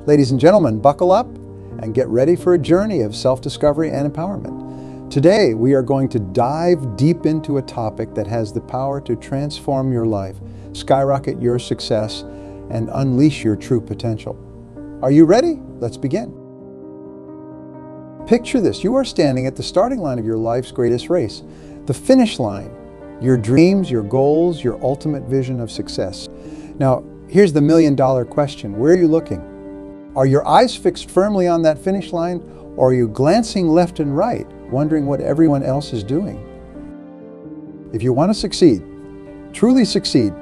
Ladies and gentlemen, buckle up and get ready for a journey of self-discovery and empowerment. Today, we are going to dive deep into a topic that has the power to transform your life, skyrocket your success, and unleash your true potential. Are you ready? Let's begin. Picture this. You are standing at the starting line of your life's greatest race, the finish line, your dreams, your goals, your ultimate vision of success. Now, here's the million-dollar question. Where are you looking? Are your eyes fixed firmly on that finish line, or are you glancing left and right, wondering what everyone else is doing? If you want to succeed, truly succeed,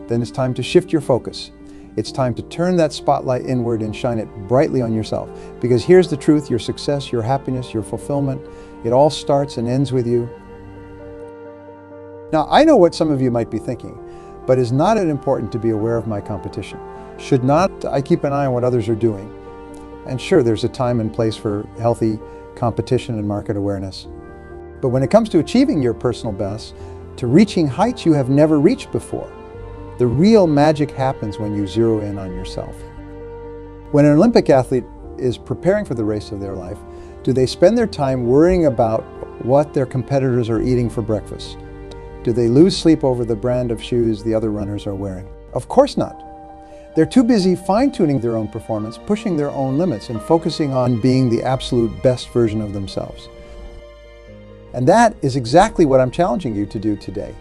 then it's time to shift your focus. It's time to turn that spotlight inward and shine it brightly on yourself. Because here's the truth, your success, your happiness, your fulfillment, it all starts and ends with you. Now, I know what some of you might be thinking, but is not it important to be aware of my competition? Should not I keep an eye on what others are doing? And sure, there's a time and place for healthy competition and market awareness. But when it comes to achieving your personal best, to reaching heights you have never reached before, the real magic happens when you zero in on yourself. When an Olympic athlete is preparing for the race of their life, do they spend their time worrying about what their competitors are eating for breakfast? Do they lose sleep over the brand of shoes the other runners are wearing? Of course not. They're too busy fine-tuning their own performance, pushing their own limits, and focusing on being the absolute best version of themselves. And that is exactly what I'm challenging you to do today.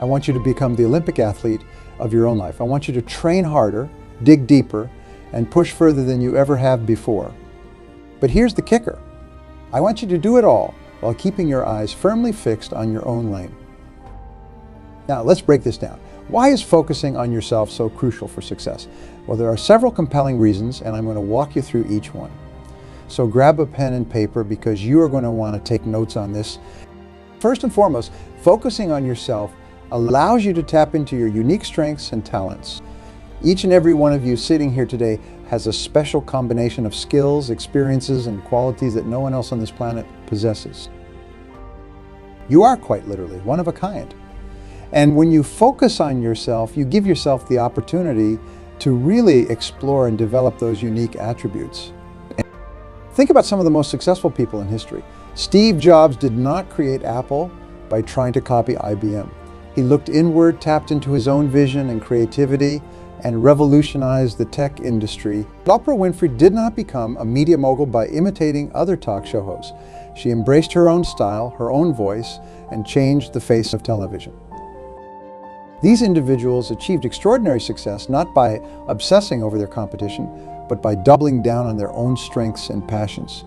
I want you to become the Olympic athlete of your own life. I want you to train harder, dig deeper, and push further than you ever have before. But here's the kicker. I want you to do it all while keeping your eyes firmly fixed on your own lane. Now, let's break this down. Why is focusing on yourself so crucial for success? Well, there are several compelling reasons, and I'm going to walk you through each one. So grab a pen and paper because you are going to want to take notes on this. First and foremost, focusing on yourself allows you to tap into your unique strengths and talents. Each and every one of you sitting here today has a special combination of skills, experiences, and qualities that no one else on this planet possesses. You are quite literally one of a kind. And when you focus on yourself, you give yourself the opportunity to really explore and develop those unique attributes. Think about some of the most successful people in history. Steve Jobs did not create Apple by trying to copy IBM. He looked inward, tapped into his own vision and creativity, and revolutionized the tech industry. Oprah Winfrey did not become a media mogul by imitating other talk show hosts. She embraced her own style, her own voice, and changed the face of television. These individuals achieved extraordinary success not by obsessing over their competition, but by doubling down on their own strengths and passions.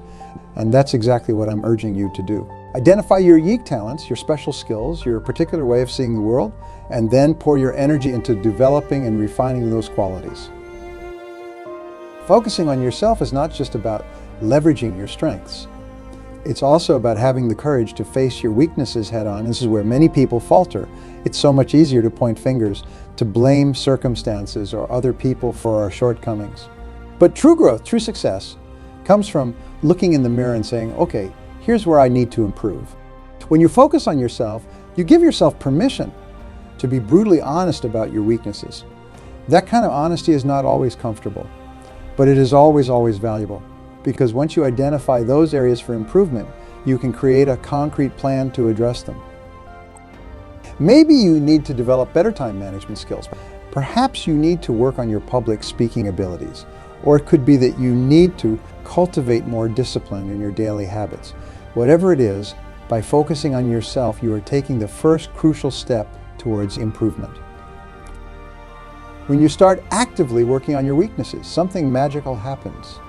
And that's exactly what I'm urging you to do. Identify your unique talents, your special skills, your particular way of seeing the world, and then pour your energy into developing and refining those qualities. Focusing on yourself is not just about leveraging your strengths. It's also about having the courage to face your weaknesses head on. This is where many people falter. It's so much easier to point fingers, to blame circumstances or other people for our shortcomings. But true growth, true success, comes from looking in the mirror and saying, okay, here's where I need to improve. When you focus on yourself, you give yourself permission to be brutally honest about your weaknesses. That kind of honesty is not always comfortable, but it is always, always valuable. Because once you identify those areas for improvement, you can create a concrete plan to address them. Maybe you need to develop better time management skills. Perhaps you need to work on your public speaking abilities. Or it could be that you need to cultivate more discipline in your daily habits. Whatever it is, by focusing on yourself, you are taking the first crucial step towards improvement. When you start actively working on your weaknesses, something magical happens.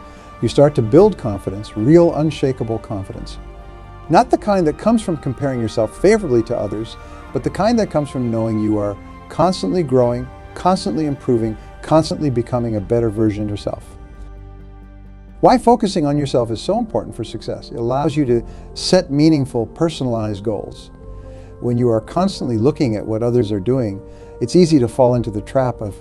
You start to build confidence, real unshakable confidence. Not the kind that comes from comparing yourself favorably to others, but the kind that comes from knowing you are constantly growing, constantly improving, constantly becoming a better version of yourself. Why focusing on yourself is so important for success? It allows you to set meaningful, personalized goals. When you are constantly looking at what others are doing, it's easy to fall into the trap of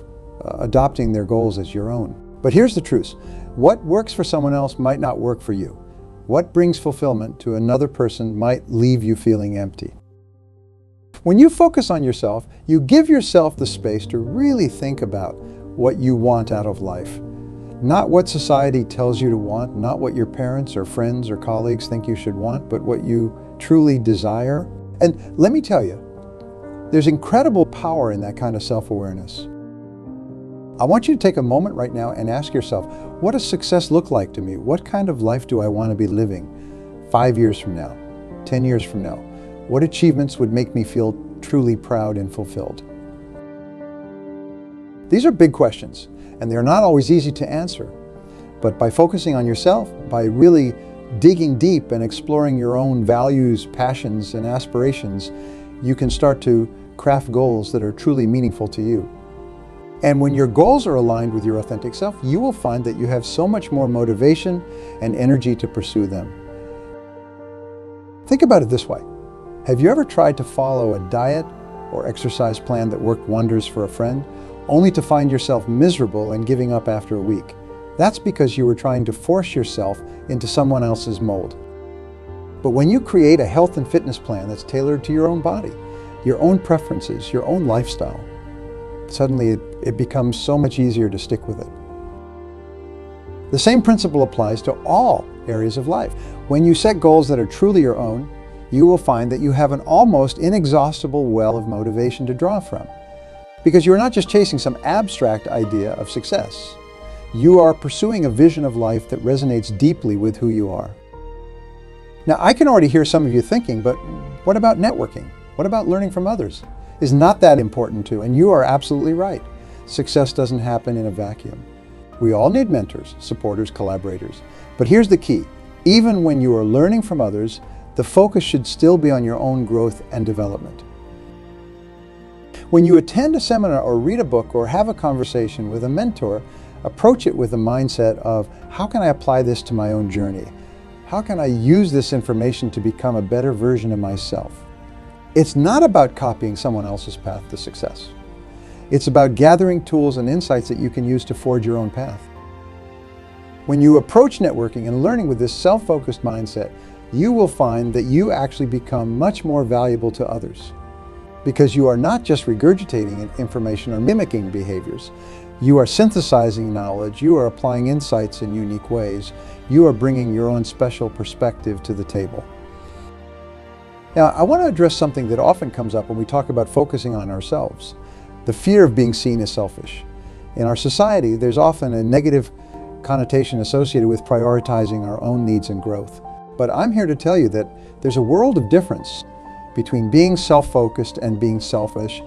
adopting their goals as your own. But here's the truth. What works for someone else might not work for you. What brings fulfillment to another person might leave you feeling empty. When you focus on yourself, you give yourself the space to really think about what you want out of life. Not what society tells you to want, not what your parents or friends or colleagues think you should want, but what you truly desire. And let me tell you, there's incredible power in that kind of self-awareness. I want you to take a moment right now and ask yourself, what does success look like to me? What kind of life do I want to be living 5 years from now, 10 years from now? What achievements would make me feel truly proud and fulfilled? These are big questions, and they're not always easy to answer. But by focusing on yourself, by really digging deep and exploring your own values, passions, and aspirations, you can start to craft goals that are truly meaningful to you. And when your goals are aligned with your authentic self, you will find that you have so much more motivation and energy to pursue them. Think about it this way. Have you ever tried to follow a diet or exercise plan that worked wonders for a friend, only to find yourself miserable and giving up after a week? That's because you were trying to force yourself into someone else's mold. But when you create a health and fitness plan that's tailored to your own body, your own preferences, your own lifestyle, suddenly it becomes so much easier to stick with it. The same principle applies to all areas of life. When you set goals that are truly your own, you will find that you have an almost inexhaustible well of motivation to draw from. Because you're not just chasing some abstract idea of success. You are pursuing a vision of life that resonates deeply with who you are. Now, I can already hear some of you thinking, but what about networking? What about learning from others? Is not that important too? And you are absolutely right. Success doesn't happen in a vacuum. We all need mentors, supporters, collaborators. But here's the key. Even when you are learning from others, the focus should still be on your own growth and development. When you attend a seminar or read a book or have a conversation with a mentor, approach it with the mindset of, how can I apply this to my own journey? How can I use this information to become a better version of myself? It's not about copying someone else's path to success. It's about gathering tools and insights that you can use to forge your own path. When you approach networking and learning with this self-focused mindset, you will find that you actually become much more valuable to others. Because you are not just regurgitating information or mimicking behaviors. You are synthesizing knowledge, you are applying insights in unique ways, you are bringing your own special perspective to the table. Now, I want to address something that often comes up when we talk about focusing on ourselves, the fear of being seen as selfish. In our society, there's often a negative connotation associated with prioritizing our own needs and growth. But I'm here to tell you that there's a world of difference between being self-focused and being selfish.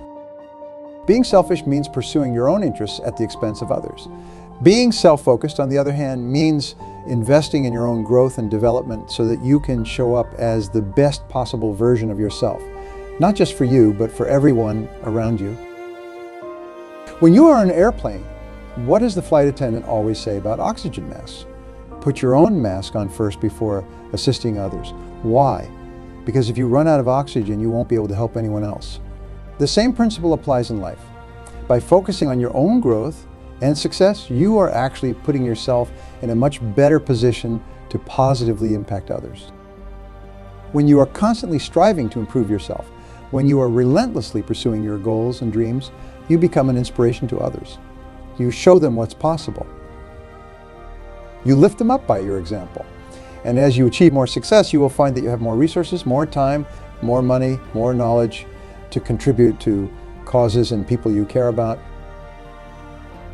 Being selfish means pursuing your own interests at the expense of others. Being self-focused, on the other hand, means investing in your own growth and development so that you can show up as the best possible version of yourself, not just for you, but for everyone around you. When you are on an airplane, what does the flight attendant always say about oxygen masks? Put your own mask on first before assisting others. Why? Because if you run out of oxygen, you won't be able to help anyone else. The same principle applies in life. By focusing on your own growth and success, you are actually putting yourself in a much better position to positively impact others. When you are constantly striving to improve yourself, when you are relentlessly pursuing your goals and dreams, you become an inspiration to others. You show them what's possible. You lift them up by your example. And as you achieve more success, you will find that you have more resources, more time, more money, more knowledge to contribute to causes and people you care about.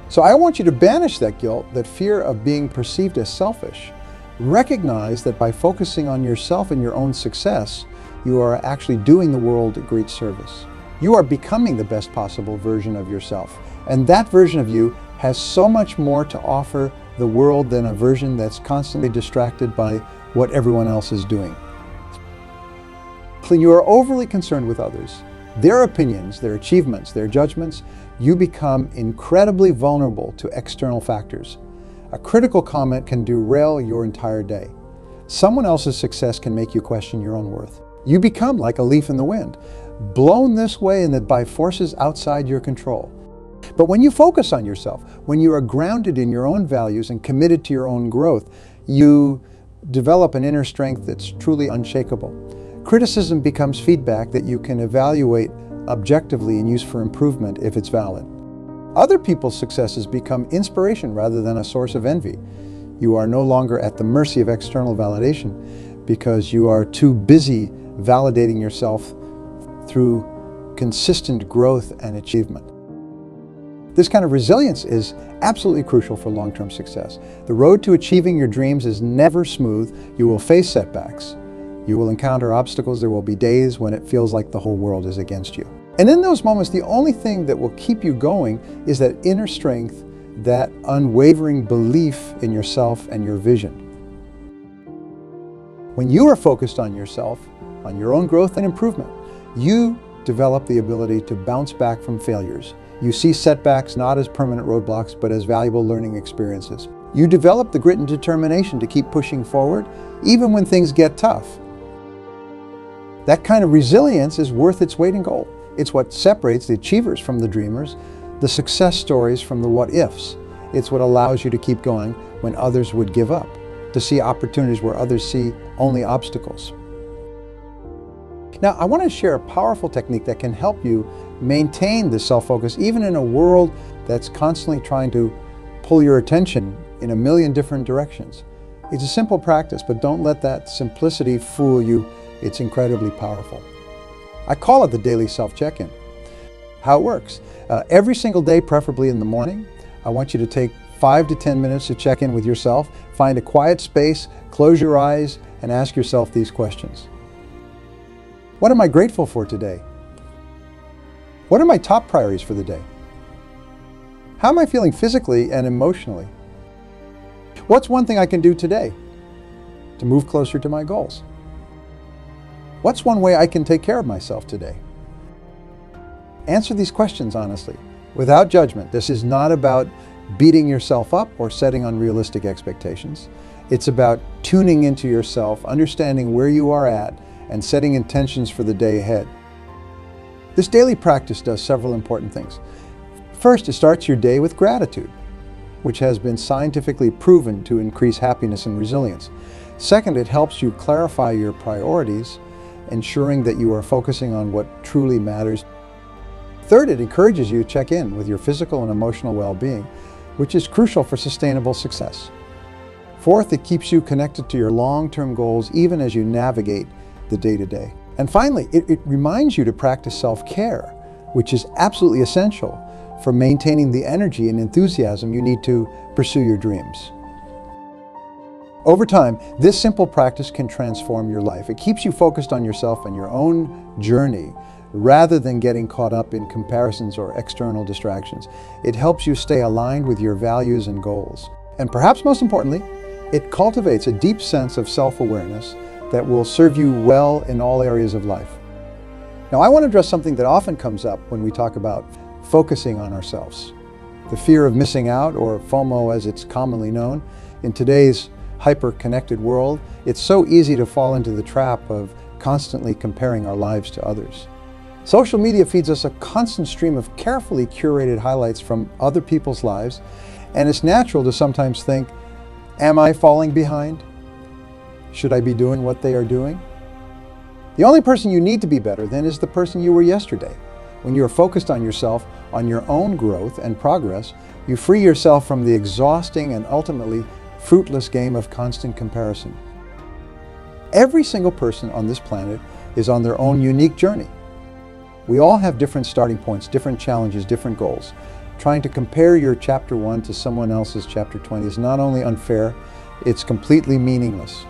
So I want you to banish that guilt, that fear of being perceived as selfish. Recognize that by focusing on yourself and your own success, you are actually doing the world a great service. You are becoming the best possible version of yourself. And that version of you has so much more to offer the world than a version that's constantly distracted by what everyone else is doing. When you are overly concerned with others, their opinions, their achievements, their judgments, you become incredibly vulnerable to external factors. A critical comment can derail your entire day. Someone else's success can make you question your own worth. You become like a leaf in the wind, blown this way and that by forces outside your control. But when you focus on yourself, when you are grounded in your own values and committed to your own growth, you develop an inner strength that's truly unshakable. Criticism becomes feedback that you can evaluate objectively and use for improvement if it's valid. Other people's successes become inspiration rather than a source of envy. You are no longer at the mercy of external validation because you are too busy validating yourself through consistent growth and achievement. This kind of resilience is absolutely crucial for long-term success. The road to achieving your dreams is never smooth. You will face setbacks. You will encounter obstacles. There will be days when it feels like the whole world is against you. And in those moments, the only thing that will keep you going is that inner strength, that unwavering belief in yourself and your vision. When you are focused on yourself, on your own growth and improvement, you develop the ability to bounce back from failures. You see setbacks not as permanent roadblocks, but as valuable learning experiences. You develop the grit and determination to keep pushing forward, even when things get tough. That kind of resilience is worth its weight in gold. It's what separates the achievers from the dreamers, the success stories from the what-ifs. It's what allows you to keep going when others would give up, to see opportunities where others see only obstacles. Now, I want to share a powerful technique that can help you maintain this self-focus even in a world that's constantly trying to pull your attention in a million different directions. It's a simple practice, but don't let that simplicity fool you. It's incredibly powerful. I call it the daily self-check-in. How it works. Every single day, preferably in the morning, I want you to take 5 to 10 minutes to check in with yourself. Find a quiet space, close your eyes, and ask yourself these questions. What am I grateful for today? What are my top priorities for the day? How am I feeling physically and emotionally? What's one thing I can do today to move closer to my goals? What's one way I can take care of myself today? Answer these questions honestly, without judgment. This is not about beating yourself up or setting unrealistic expectations. It's about tuning into yourself, understanding where you are at, and setting intentions for the day ahead. This daily practice does several important things. First, it starts your day with gratitude, which has been scientifically proven to increase happiness and resilience. Second, it helps you clarify your priorities, ensuring that you are focusing on what truly matters. Third, it encourages you to check in with your physical and emotional well-being, which is crucial for sustainable success. Fourth, it keeps you connected to your long-term goals even as you navigate the day-to-day. And finally, it reminds you to practice self-care, which is absolutely essential for maintaining the energy and enthusiasm you need to pursue your dreams. Over time, this simple practice can transform your life. It keeps you focused on yourself and your own journey rather than getting caught up in comparisons or external distractions. It helps you stay aligned with your values and goals. And perhaps most importantly, it cultivates a deep sense of self-awareness that will serve you well in all areas of life. Now, I want to address something that often comes up when we talk about focusing on ourselves. The fear of missing out, or FOMO as it's commonly known. In today's hyper-connected world, it's so easy to fall into the trap of constantly comparing our lives to others. Social media feeds us a constant stream of carefully curated highlights from other people's lives, and it's natural to sometimes think, am I falling behind? Should I be doing what they are doing? The only person you need to be better than is the person you were yesterday. When you are focused on yourself, on your own growth and progress, you free yourself from the exhausting and ultimately fruitless game of constant comparison. Every single person on this planet is on their own unique journey. We all have different starting points, different challenges, different goals. Trying to compare your chapter 1 to someone else's chapter 20 is not only unfair, it's completely meaningless.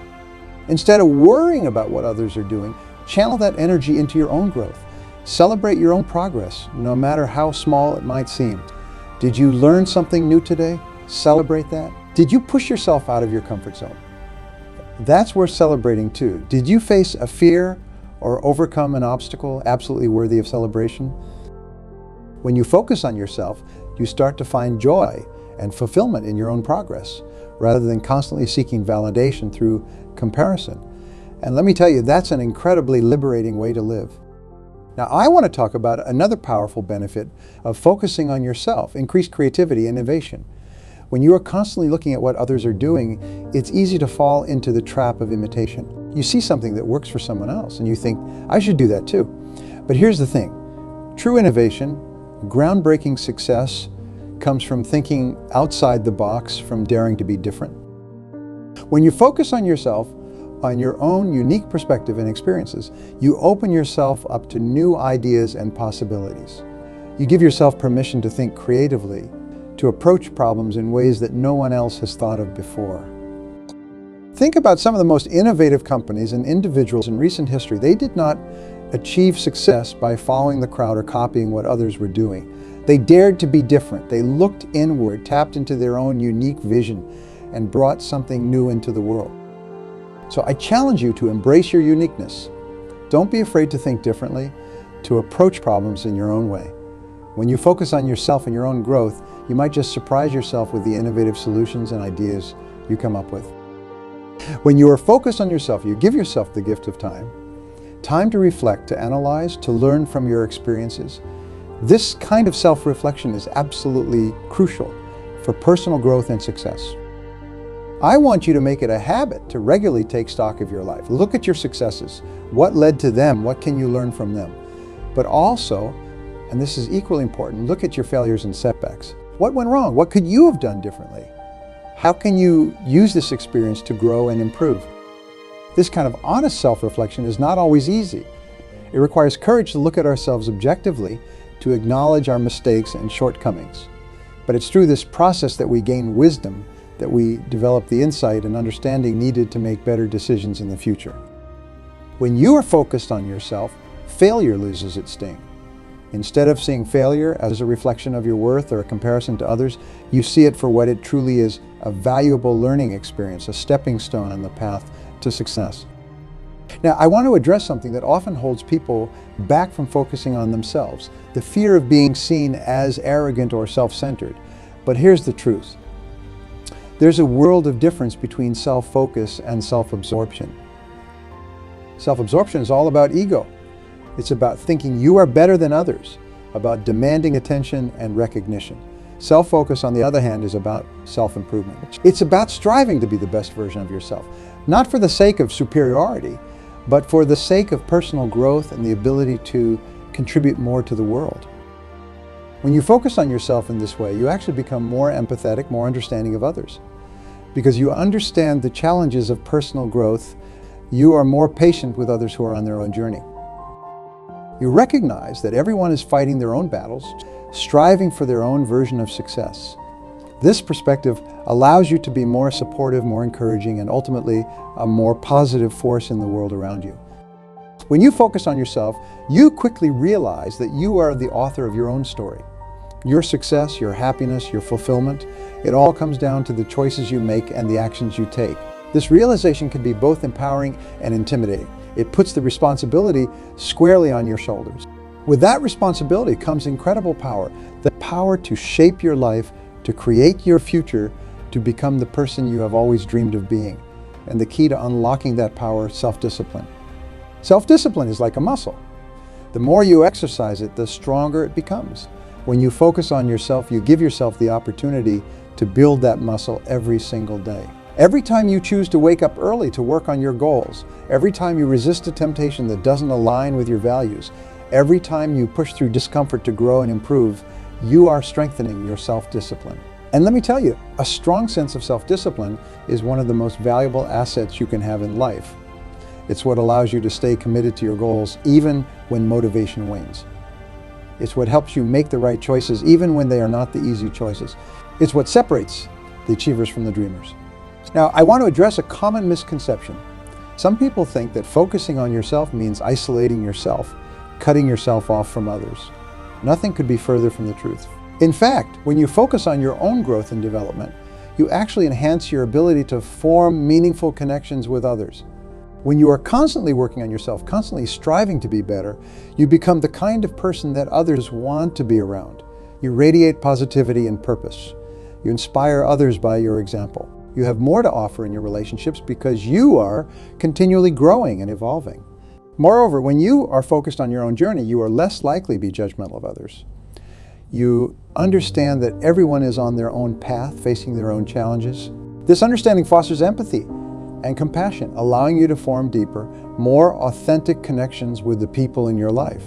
Instead of worrying about what others are doing, channel that energy into your own growth. Celebrate your own progress, no matter how small it might seem. Did you learn something new today? Celebrate that. Did you push yourself out of your comfort zone? That's worth celebrating too. Did you face a fear or overcome an obstacle absolutely worthy of celebration? When you focus on yourself, you start to find joy and fulfillment in your own progress, rather than constantly seeking validation through comparison. And let me tell you, that's an incredibly liberating way to live. Now, I want to talk about another powerful benefit of focusing on yourself: increased creativity and innovation. When you are constantly looking at what others are doing, it's easy to fall into the trap of imitation. You see something that works for someone else and you think, I should do that too. But here's the thing. True innovation, groundbreaking success, comes from thinking outside the box, from daring to be different. When you focus on yourself, on your own unique perspective and experiences, you open yourself up to new ideas and possibilities. You give yourself permission to think creatively, to approach problems in ways that no one else has thought of before. Think about some of the most innovative companies and individuals in recent history. They did not achieve success by following the crowd or copying what others were doing. They dared to be different. They looked inward, tapped into their own unique vision, and brought something new into the world. So I challenge you to embrace your uniqueness. Don't be afraid to think differently, to approach problems in your own way. When you focus on yourself and your own growth, you might just surprise yourself with the innovative solutions and ideas you come up with. When you are focused on yourself, you give yourself the gift of time. Time to reflect, to analyze, to learn from your experiences. This kind of self-reflection is absolutely crucial for personal growth and success. I want you to make it a habit to regularly take stock of your life. Look at your successes. What led to them? What can you learn from them? But also, and this is equally important, look at your failures and setbacks. What went wrong? What could you have done differently? How can you use this experience to grow and improve? This kind of honest self-reflection is not always easy. It requires courage to look at ourselves objectively, to acknowledge our mistakes and shortcomings. But it's through this process that we gain wisdom, that we develop the insight and understanding needed to make better decisions in the future. When you are focused on yourself, failure loses its sting. Instead of seeing failure as a reflection of your worth or a comparison to others, you see it for what it truly is, a valuable learning experience, a stepping stone on the path to success. Now, I want to address something that often holds people back from focusing on themselves, the fear of being seen as arrogant or self-centered. But here's the truth. There's a world of difference between self-focus and self-absorption. Self-absorption is all about ego. It's about thinking you are better than others, about demanding attention and recognition. Self-focus, on the other hand, is about self-improvement. It's about striving to be the best version of yourself, not for the sake of superiority, but for the sake of personal growth and the ability to contribute more to the world. When you focus on yourself in this way, you actually become more empathetic, more understanding of others. Because you understand the challenges of personal growth, you are more patient with others who are on their own journey. You recognize that everyone is fighting their own battles, striving for their own version of success. This perspective allows you to be more supportive, more encouraging, and ultimately a more positive force in the world around you. When you focus on yourself, you quickly realize that you are the author of your own story. Your success, your happiness, your fulfillment, it all comes down to the choices you make and the actions you take. This realization can be both empowering and intimidating. It puts the responsibility squarely on your shoulders. With that responsibility comes incredible power, the power to shape your life, to create your future, to become the person you have always dreamed of being. And the key to unlocking that power, self-discipline. Self-discipline is like a muscle. The more you exercise it, the stronger it becomes. When you focus on yourself, you give yourself the opportunity to build that muscle every single day. Every time you choose to wake up early to work on your goals, every time you resist a temptation that doesn't align with your values, every time you push through discomfort to grow and improve, you are strengthening your self-discipline. And let me tell you, a strong sense of self-discipline is one of the most valuable assets you can have in life. It's what allows you to stay committed to your goals even when motivation wanes. It's what helps you make the right choices even when they are not the easy choices. It's what separates the achievers from the dreamers. Now, I want to address a common misconception. Some people think that focusing on yourself means isolating yourself, cutting yourself off from others. Nothing could be further from the truth. In fact, when you focus on your own growth and development, you actually enhance your ability to form meaningful connections with others. When you are constantly working on yourself, constantly striving to be better, you become the kind of person that others want to be around. You radiate positivity and purpose. You inspire others by your example. You have more to offer in your relationships because you are continually growing and evolving. Moreover, when you are focused on your own journey, you are less likely to be judgmental of others. You understand that everyone is on their own path, facing their own challenges. This understanding fosters empathy and compassion, allowing you to form deeper, more authentic connections with the people in your life.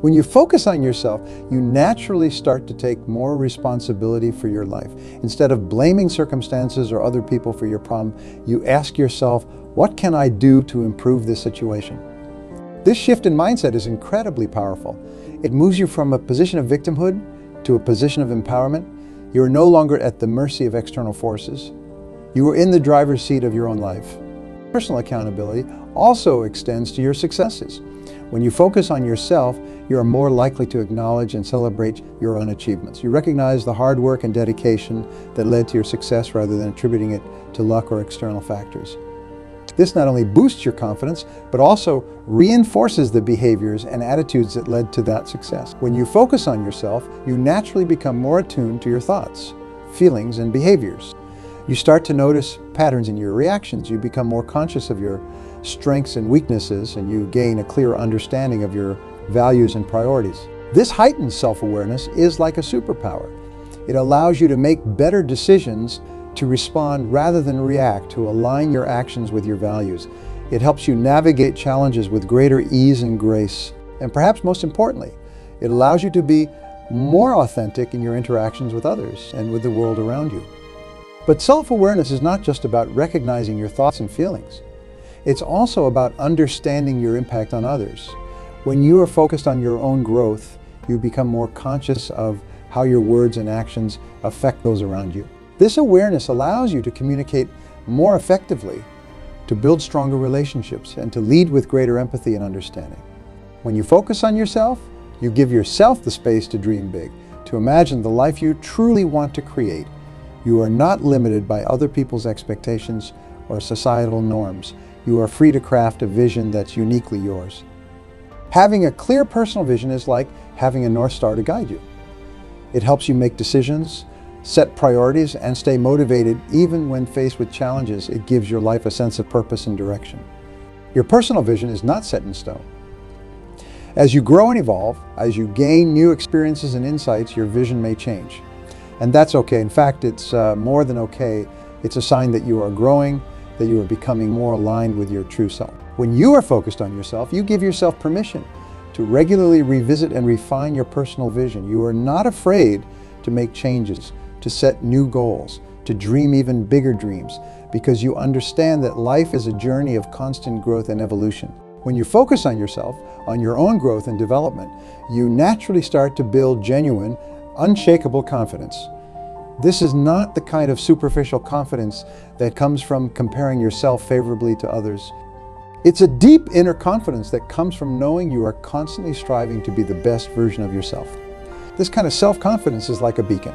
When you focus on yourself, you naturally start to take more responsibility for your life. Instead of blaming circumstances or other people for your problem, you ask yourself, what can I do to improve this situation? This shift in mindset is incredibly powerful. It moves you from a position of victimhood to a position of empowerment. You are no longer at the mercy of external forces. You are in the driver's seat of your own life. Personal accountability also extends to your successes. When you focus on yourself, you are more likely to acknowledge and celebrate your own achievements. You recognize the hard work and dedication that led to your success rather than attributing it to luck or external factors. This not only boosts your confidence, but also reinforces the behaviors and attitudes that led to that success. When you focus on yourself, you naturally become more attuned to your thoughts, feelings, and behaviors. You start to notice patterns in your reactions. You become more conscious of your strengths and weaknesses, and you gain a clearer understanding of your values and priorities. This heightened self-awareness is like a superpower. It allows you to make better decisions, to respond rather than react, to align your actions with your values. It helps you navigate challenges with greater ease and grace. And perhaps most importantly, it allows you to be more authentic in your interactions with others and with the world around you. But self-awareness is not just about recognizing your thoughts and feelings. It's also about understanding your impact on others. When you are focused on your own growth, you become more conscious of how your words and actions affect those around you. This awareness allows you to communicate more effectively, to build stronger relationships, and to lead with greater empathy and understanding. When you focus on yourself, you give yourself the space to dream big, to imagine the life you truly want to create. You are not limited by other people's expectations or societal norms. You are free to craft a vision that's uniquely yours. Having a clear personal vision is like having a North Star to guide you. It helps you make decisions, set priorities, and stay motivated even when faced with challenges. It gives your life a sense of purpose and direction. Your personal vision is not set in stone. As you grow and evolve, as you gain new experiences and insights, your vision may change. And that's okay. In fact, it's more than okay. It's a sign that you are growing, that you are becoming more aligned with your true self. When you are focused on yourself, you give yourself permission to regularly revisit and refine your personal vision. You are not afraid to make changes, to set new goals, to dream even bigger dreams, because you understand that life is a journey of constant growth and evolution. When you focus on yourself, on your own growth and development, you naturally start to build genuine, unshakable confidence. This is not the kind of superficial confidence that comes from comparing yourself favorably to others. It's a deep inner confidence that comes from knowing you are constantly striving to be the best version of yourself. This kind of self-confidence is like a beacon.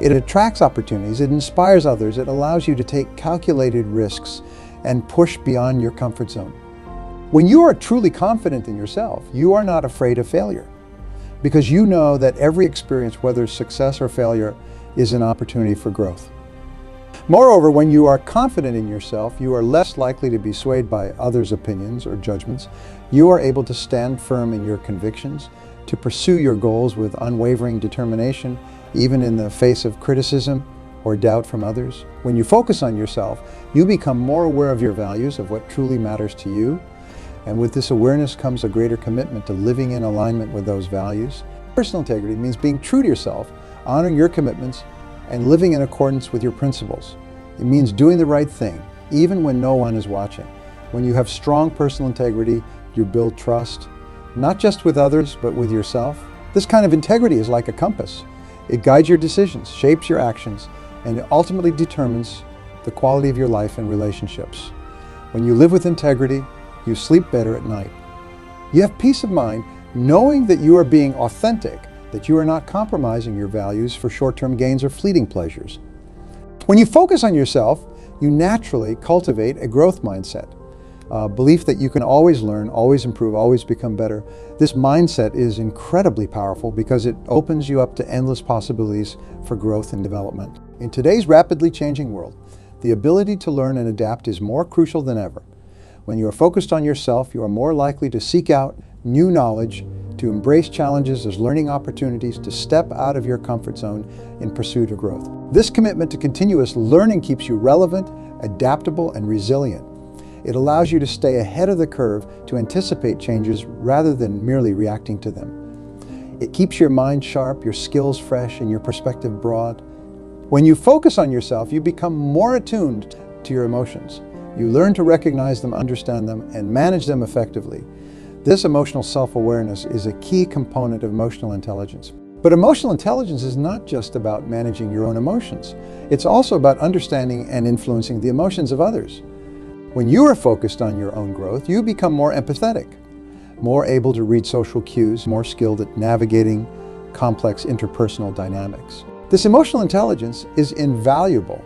It attracts opportunities, it inspires others, it allows you to take calculated risks and push beyond your comfort zone. When you are truly confident in yourself, you are not afraid of failure, because you know that every experience, whether success or failure, is an opportunity for growth. Moreover, when you are confident in yourself, you are less likely to be swayed by others' opinions or judgments. You are able to stand firm in your convictions, to pursue your goals with unwavering determination, even in the face of criticism or doubt from others. When you focus on yourself, you become more aware of your values, of what truly matters to you. And with this awareness comes a greater commitment to living in alignment with those values. Personal integrity means being true to yourself, honoring your commitments, and living in accordance with your principles. It means doing the right thing, even when no one is watching. When you have strong personal integrity, you build trust, not just with others, but with yourself. This kind of integrity is like a compass. It guides your decisions, shapes your actions, and it ultimately determines the quality of your life and relationships. When you live with integrity, you sleep better at night. You have peace of mind knowing that you are being authentic, that you are not compromising your values for short-term gains or fleeting pleasures. When you focus on yourself, you naturally cultivate a growth mindset, a belief that you can always learn, always improve, always become better. This mindset is incredibly powerful because it opens you up to endless possibilities for growth and development. In today's rapidly changing world, the ability to learn and adapt is more crucial than ever. When you are focused on yourself, you are more likely to seek out new knowledge, to embrace challenges as learning opportunities, to step out of your comfort zone in pursuit of growth. This commitment to continuous learning keeps you relevant, adaptable, and resilient. It allows you to stay ahead of the curve, to anticipate changes rather than merely reacting to them. It keeps your mind sharp, your skills fresh, and your perspective broad. When you focus on yourself, you become more attuned to your emotions. You learn to recognize them, understand them, and manage them effectively. This emotional self-awareness is a key component of emotional intelligence. But emotional intelligence is not just about managing your own emotions. It's also about understanding and influencing the emotions of others. When you are focused on your own growth, you become more empathetic, more able to read social cues, more skilled at navigating complex interpersonal dynamics. This emotional intelligence is invaluable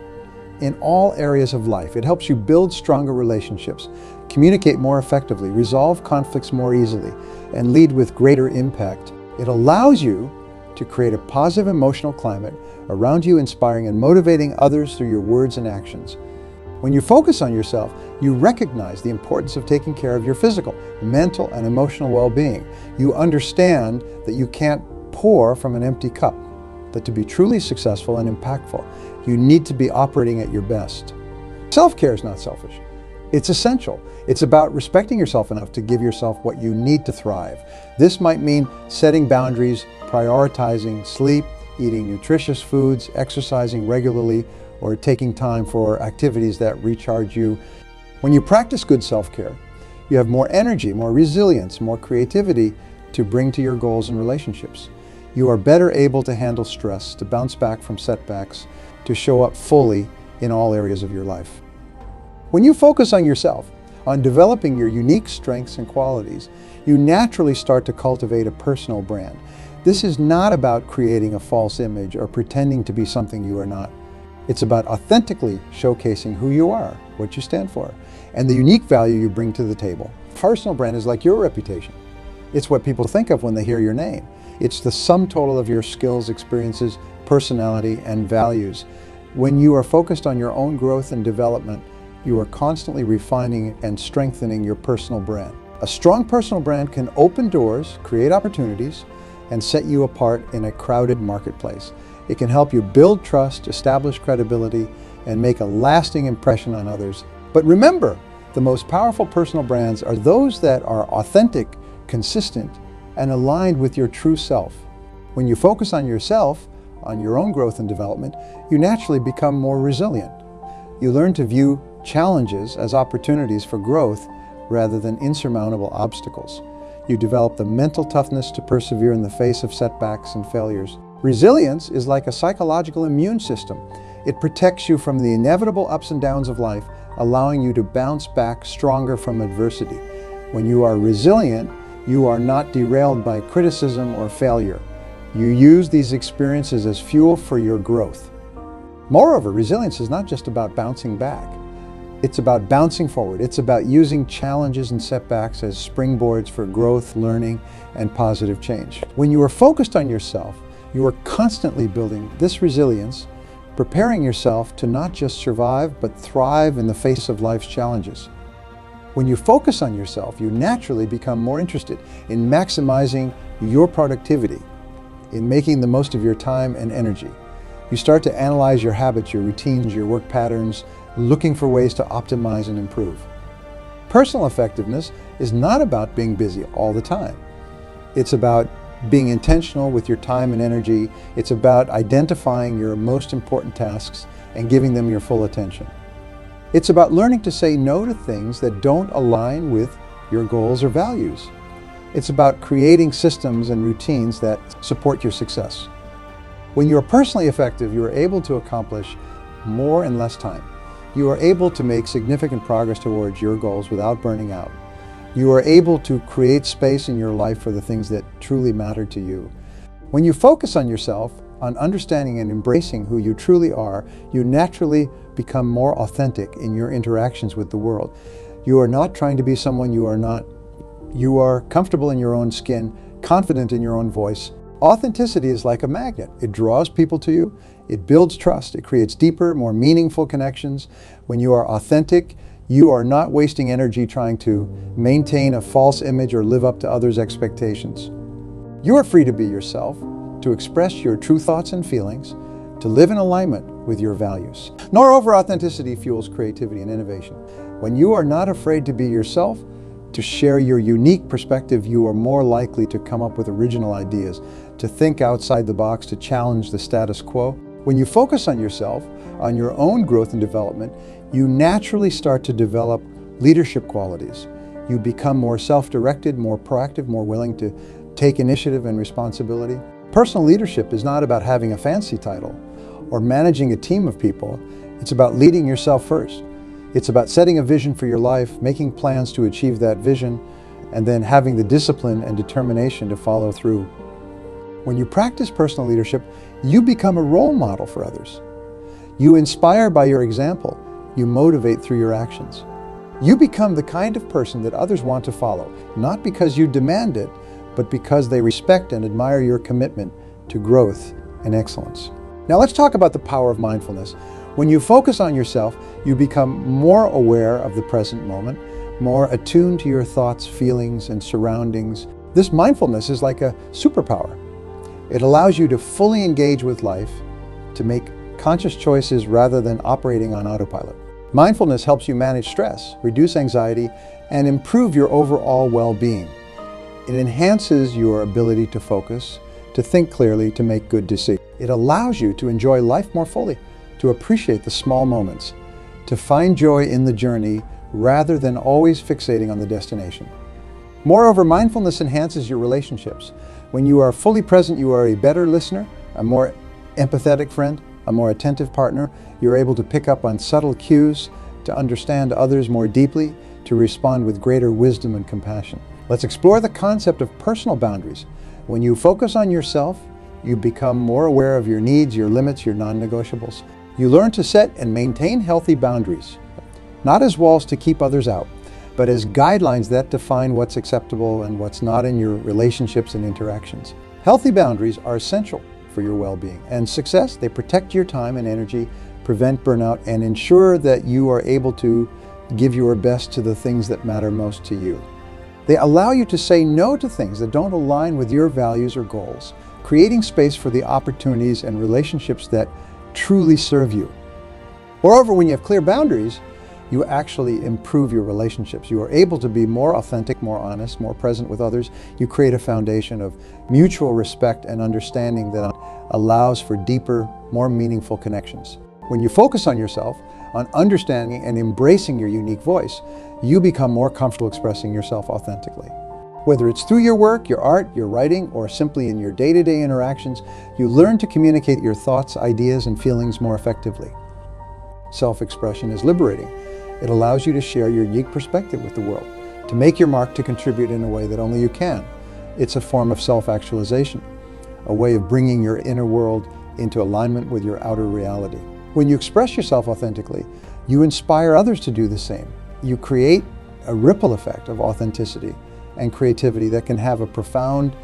in all areas of life. It helps you build stronger relationships, communicate more effectively, resolve conflicts more easily, and lead with greater impact. It allows you to create a positive emotional climate around you, inspiring and motivating others through your words and actions. When you focus on yourself, you recognize the importance of taking care of your physical, mental, and emotional well-being. You understand that you can't pour from an empty cup, that to be truly successful and impactful, you need to be operating at your best. Self-care is not selfish. It's essential. It's about respecting yourself enough to give yourself what you need to thrive. This might mean setting boundaries, prioritizing sleep, eating nutritious foods, exercising regularly, or taking time for activities that recharge you. When you practice good self-care, you have more energy, more resilience, more creativity to bring to your goals and relationships. You are better able to handle stress, to bounce back from setbacks, to show up fully in all areas of your life. When you focus on yourself, on developing your unique strengths and qualities, you naturally start to cultivate a personal brand. This is not about creating a false image or pretending to be something you are not. It's about authentically showcasing who you are, what you stand for, and the unique value you bring to the table. Personal brand is like your reputation. It's what people think of when they hear your name. It's the sum total of your skills, experiences, personality, and values. When you are focused on your own growth and development, you are constantly refining and strengthening your personal brand. A strong personal brand can open doors, create opportunities, and set you apart in a crowded marketplace. It can help you build trust, establish credibility, and make a lasting impression on others. But remember, the most powerful personal brands are those that are authentic, consistent, and aligned with your true self. When you focus on yourself, on your own growth and development, you naturally become more resilient. You learn to view challenges as opportunities for growth rather than insurmountable obstacles. You develop the mental toughness to persevere in the face of setbacks and failures. Resilience is like a psychological immune system. It protects you from the inevitable ups and downs of life, allowing you to bounce back stronger from adversity. When you are resilient, you are not derailed by criticism or failure. You use these experiences as fuel for your growth. Moreover, resilience is not just about bouncing back. It's about bouncing forward. It's about using challenges and setbacks as springboards for growth, learning, and positive change. When you are focused on yourself, you are constantly building this resilience, preparing yourself to not just survive, but thrive in the face of life's challenges. When you focus on yourself, you naturally become more interested in maximizing your productivity, in making the most of your time and energy. You start to analyze your habits, your routines, your work patterns, looking for ways to optimize and improve. Personal effectiveness is not about being busy all the time. It's about being intentional with your time and energy. It's about identifying your most important tasks and giving them your full attention. It's about learning to say no to things that don't align with your goals or values. It's about creating systems and routines that support your success. When you are personally effective, you are able to accomplish more in less time. You are able to make significant progress towards your goals without burning out. You are able to create space in your life for the things that truly matter to you. When you focus on yourself, on understanding and embracing who you truly are, you naturally become more authentic in your interactions with the world. You are not trying to be someone you are not. You are comfortable in your own skin, confident in your own voice. Authenticity is like a magnet. It draws people to you. It builds trust. It creates deeper, more meaningful connections. When you are authentic, you are not wasting energy trying to maintain a false image or live up to others' expectations. You are free to be yourself, to express your true thoughts and feelings, to live in alignment with your values. Moreover, authenticity fuels creativity and innovation. When you are not afraid to be yourself, to share your unique perspective, you are more likely to come up with original ideas, to think outside the box, to challenge the status quo. When you focus on yourself, on your own growth and development, you naturally start to develop leadership qualities. You become more self-directed, more proactive, more willing to take initiative and responsibility. Personal leadership is not about having a fancy title or managing a team of people. It's about leading yourself first. It's about setting a vision for your life, making plans to achieve that vision, and then having the discipline and determination to follow through. When you practice personal leadership, you become a role model for others. You inspire by your example. You motivate through your actions. You become the kind of person that others want to follow, not because you demand it, but because they respect and admire your commitment to growth and excellence. Now let's talk about the power of mindfulness. When you focus on yourself, you become more aware of the present moment, more attuned to your thoughts, feelings, and surroundings. This mindfulness is like a superpower. It allows you to fully engage with life, to make conscious choices rather than operating on autopilot. Mindfulness helps you manage stress, reduce anxiety, and improve your overall well-being. It enhances your ability to focus, to think clearly, to make good decisions. It allows you to enjoy life more fully, to appreciate the small moments, to find joy in the journey rather than always fixating on the destination. Moreover, mindfulness enhances your relationships. When you are fully present, you are a better listener, a more empathetic friend, a more attentive partner. You're able to pick up on subtle cues, to understand others more deeply, to respond with greater wisdom and compassion. Let's explore the concept of personal boundaries. When you focus on yourself, you become more aware of your needs, your limits, your non-negotiables. You learn to set and maintain healthy boundaries, not as walls to keep others out, but as guidelines that define what's acceptable and what's not in your relationships and interactions. Healthy boundaries are essential for your well-being and success. They protect your time and energy, prevent burnout, and ensure that you are able to give your best to the things that matter most to you. They allow you to say no to things that don't align with your values or goals, creating space for the opportunities and relationships that truly serve you. Moreover, when you have clear boundaries, you actually improve your relationships. You are able to be more authentic, more honest, more present with others. You create a foundation of mutual respect and understanding that allows for deeper, more meaningful connections. When you focus on yourself, on understanding and embracing your unique voice, you become more comfortable expressing yourself authentically. Whether it's through your work, your art, your writing, or simply in your day-to-day interactions, you learn to communicate your thoughts, ideas, and feelings more effectively. Self-expression is liberating. It allows you to share your unique perspective with the world, to make your mark, to contribute in a way that only you can. It's a form of self-actualization, a way of bringing your inner world into alignment with your outer reality. When you express yourself authentically, you inspire others to do the same. You create a ripple effect of authenticity and creativity that can have a profound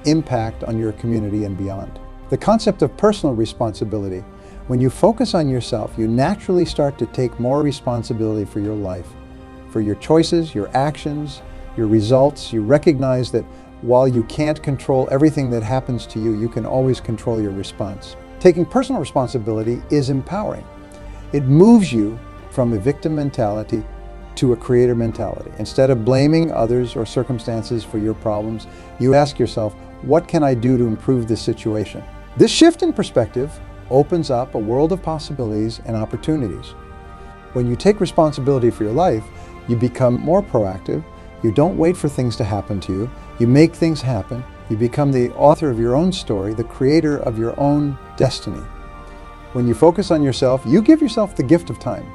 impact on your community and beyond. The concept of personal responsibility. When you focus on yourself, you naturally start to take more responsibility for your life, for your choices, your actions, your results. You recognize that while you can't control everything that happens to you, you can always control your response. Taking personal responsibility is empowering. It moves you from a victim mentality to a creator mentality. Instead of blaming others or circumstances for your problems, you ask yourself, what can I do to improve this situation? This shift in perspective opens up a world of possibilities and opportunities. When you take responsibility for your life, you become more proactive. You don't wait for things to happen to you. You make things happen. You become the author of your own story, the creator of your own destiny. When you focus on yourself, you give yourself the gift of time.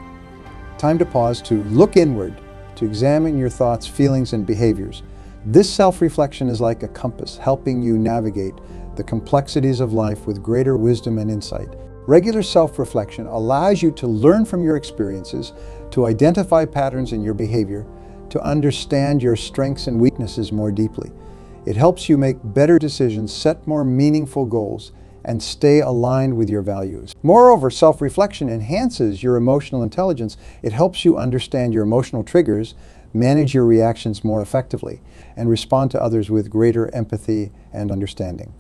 Time to pause, to look inward, to examine your thoughts, feelings, and behaviors. This self-reflection is like a compass, helping you navigate the complexities of life with greater wisdom and insight. Regular self-reflection allows you to learn from your experiences, to identify patterns in your behavior, to understand your strengths and weaknesses more deeply. It helps you make better decisions, set more meaningful goals, and stay aligned with your values. Moreover, self-reflection enhances your emotional intelligence. It helps you understand your emotional triggers, manage your reactions more effectively, and respond to others with greater empathy and understanding.